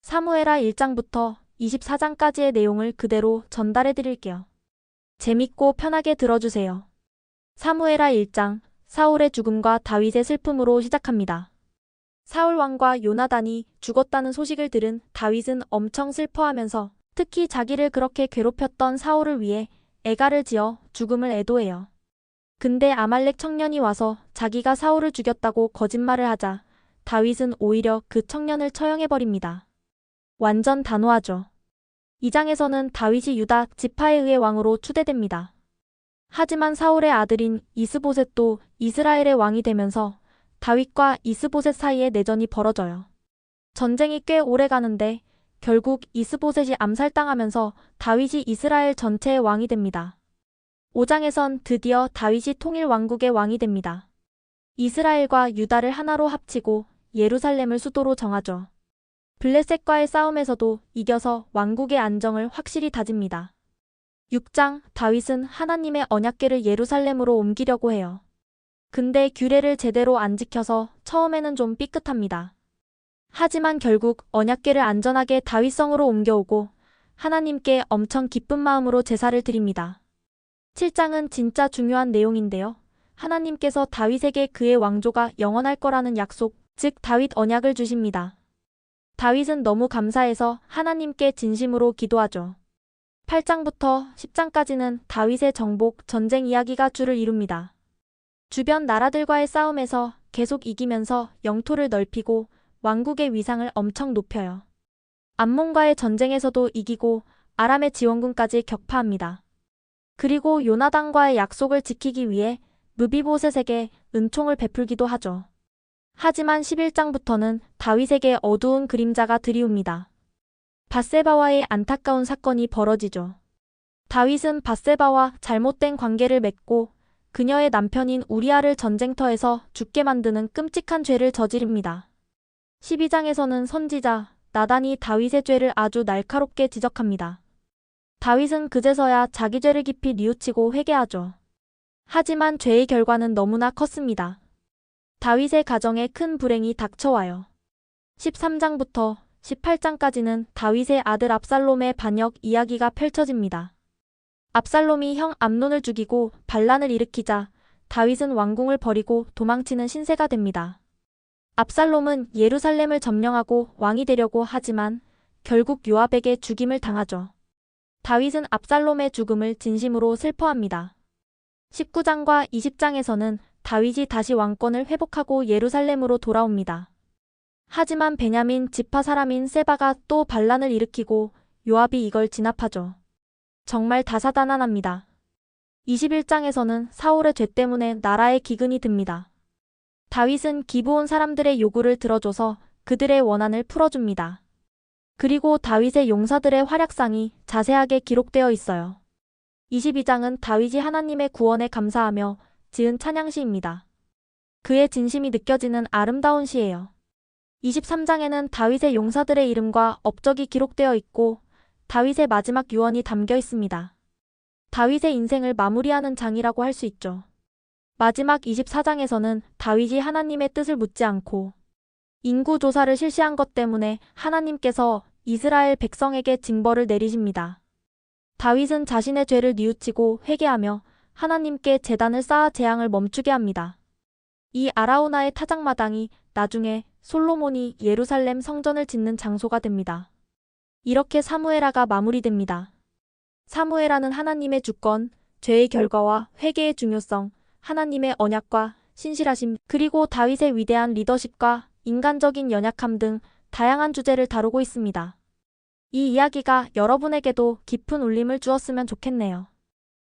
사무엘하 1장부터 24장까지의 내용을 그대로 전달해 드릴게요. 재밌고 편하게 들어주세요. 사무엘하 1장, 사울의 죽음과 다윗의 슬픔으로 시작합니다. 사울 왕과 요나단이 죽었다는 소식을 들은 다윗은 엄청 슬퍼하면서 특히 자기를 그렇게 괴롭혔던 사울을 위해 애가를 지어 죽음을 애도해요. 근데 아말렉 청년이 와서 자기가 사울을 죽였다고 거짓말을 하자 다윗은 오히려 그 청년을 처형해버립니다. 완전 단호하죠. 이 장에서는 다윗이 유다 지파에 의해 왕으로 추대됩니다. 하지만 사울의 아들인 이스보셋도 이스라엘의 왕이 되면서 다윗과 이스보셋 사이에 내전이 벌어져요. 전쟁이 꽤 오래 가는데 결국 이스보셋이 암살당하면서 다윗이 이스라엘 전체의 왕이 됩니다. 5장에선 드디어 다윗이 통일 왕국의 왕이 됩니다. 이스라엘과 유다를 하나로 합치고 예루살렘을 수도로 정하죠. 블레셋과의 싸움에서도 이겨서 왕국의 안정을 확실히 다집니다. 6장, 다윗은 하나님의 언약궤를 예루살렘으로 옮기려고 해요. 근데 규례를 제대로 안 지켜서 처음에는 좀 삐끗합니다. 하지만 결국 언약궤를 안전하게 다윗성으로 옮겨오고 하나님께 엄청 기쁜 마음으로 제사를 드립니다. 7장은 진짜 중요한 내용인데요. 하나님께서 다윗에게 그의 왕조가 영원할 거라는 약속, 즉 다윗 언약을 주십니다. 다윗은 너무 감사해서 하나님께 진심으로 기도하죠. 8장부터 10장까지는 다윗의 정복, 전쟁 이야기가 주를 이룹니다. 주변 나라들과의 싸움에서 계속 이기면서 영토를 넓히고 왕국의 위상을 엄청 높여요. 암몬과의 전쟁에서도 이기고 아람의 지원군까지 격파합니다. 그리고 요나단과의 약속을 지키기 위해 므비보셋에게 은총을 베풀기도 하죠. 하지만 11장부터는 다윗에게 어두운 그림자가 드리웁니다. 밧세바와의 안타까운 사건이 벌어지죠. 다윗은 밧세바와 잘못된 관계를 맺고 그녀의 남편인 우리아를 전쟁터에서 죽게 만드는 끔찍한 죄를 저지릅니다. 12장에서는 선지자 나단이 다윗의 죄를 아주 날카롭게 지적합니다. 다윗은 그제서야 자기 죄를 깊이 뉘우치고 회개하죠. 하지만 죄의 결과는 너무나 컸습니다. 다윗의 가정에 큰 불행이 닥쳐와요. 13장부터 18장까지는 다윗의 아들 압살롬의 반역 이야기가 펼쳐집니다. 압살롬이 형 암논을 죽이고 반란을 일으키자 다윗은 왕궁을 버리고 도망치는 신세가 됩니다. 압살롬은 예루살렘을 점령하고 왕이 되려고 하지만 결국 요압에게 죽임을 당하죠. 다윗은 압살롬의 죽음을 진심으로 슬퍼합니다. 19장과 20장에서는 다윗이 다시 왕권을 회복하고 예루살렘으로 돌아옵니다. 하지만 베냐민 지파 사람인 세바가 또 반란을 일으키고 요압이 이걸 진압하죠. 정말 다사다난합니다. 21장에서는 사울의 죄 때문에 나라에 기근이 듭니다. 다윗은 기브온 사람들의 요구를 들어줘서 그들의 원한을 풀어줍니다. 그리고 다윗의 용사들의 활약상이 자세하게 기록되어 있어요. 22장은 다윗이 하나님의 구원에 감사하며 지은 찬양시입니다. 그의 진심이 느껴지는 아름다운 시예요. 23장에는 다윗의 용사들의 이름과 업적이 기록되어 있고 다윗의 마지막 유언이 담겨 있습니다. 다윗의 인생을 마무리하는 장이라고 할 수 있죠. 마지막 24장에서는 다윗이 하나님의 뜻을 묻지 않고 인구 조사를 실시한 것 때문에 하나님께서 이스라엘 백성에게 징벌을 내리십니다. 다윗은 자신의 죄를 뉘우치고 회개하며 하나님께 제단을 쌓아 재앙을 멈추게 합니다. 이 아라우나의 타작마당이 나중에 솔로몬이 예루살렘 성전을 짓는 장소가 됩니다. 이렇게 사무엘하가 마무리됩니다. 사무엘하는 하나님의 주권, 죄의 결과와 회개의 중요성, 하나님의 언약과 신실하심, 그리고 다윗의 위대한 리더십과 인간적인 연약함 등 다양한 주제를 다루고 있습니다. 이 이야기가 여러분에게도 깊은 울림을 주었으면 좋겠네요.